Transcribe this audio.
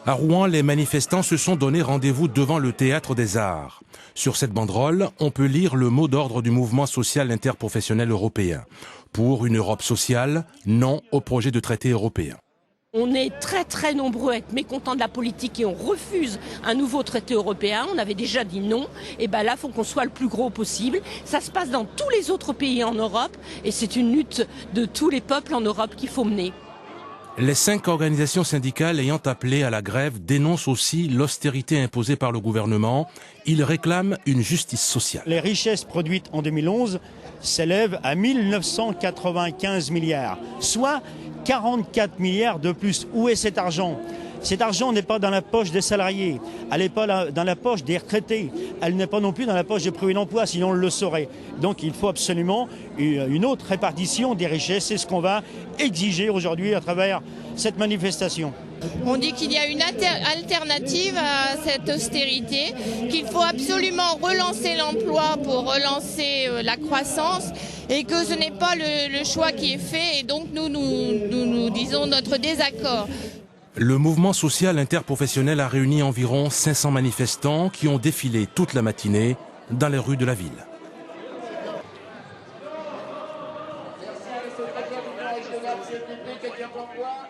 À Rouen, les manifestants se sont donné rendez-vous devant le Théâtre des Arts. Sur cette banderole, on peut lire le mot d'ordre du mouvement social interprofessionnel européen. Pour une Europe sociale, non au projet de traité européen. On est très nombreux à être mécontents de la politique et on refuse un nouveau traité européen. On avait déjà dit non. Et bien là, il faut qu'on soit le plus gros possible. Ça se passe dans tous les autres pays en Europe et c'est une lutte de tous les peuples en Europe qu'il faut mener. Les 5 organisations syndicales ayant appelé à la grève dénoncent aussi l'austérité imposée par le gouvernement. Ils réclament une justice sociale. Les richesses produites en 2011 s'élèvent à 1995 milliards, soit 44 milliards de plus. Où est cet argent ? Cet argent n'est pas dans la poche des salariés, elle n'est pas dans la poche des retraités, elle n'est pas non plus dans la poche des privés d'emploi, sinon on le saurait. Donc il faut absolument une autre répartition des richesses, c'est ce qu'on va exiger aujourd'hui à travers cette manifestation. On dit qu'il y a une alternative à cette austérité, qu'il faut absolument relancer l'emploi pour relancer la croissance et que ce n'est pas le choix qui est fait et donc nous disons notre désaccord. Le mouvement social interprofessionnel a réuni environ 500 manifestants qui ont défilé toute la matinée dans les rues de la ville. Merci à la secrétaire du Collège de la République et bien pourquoi.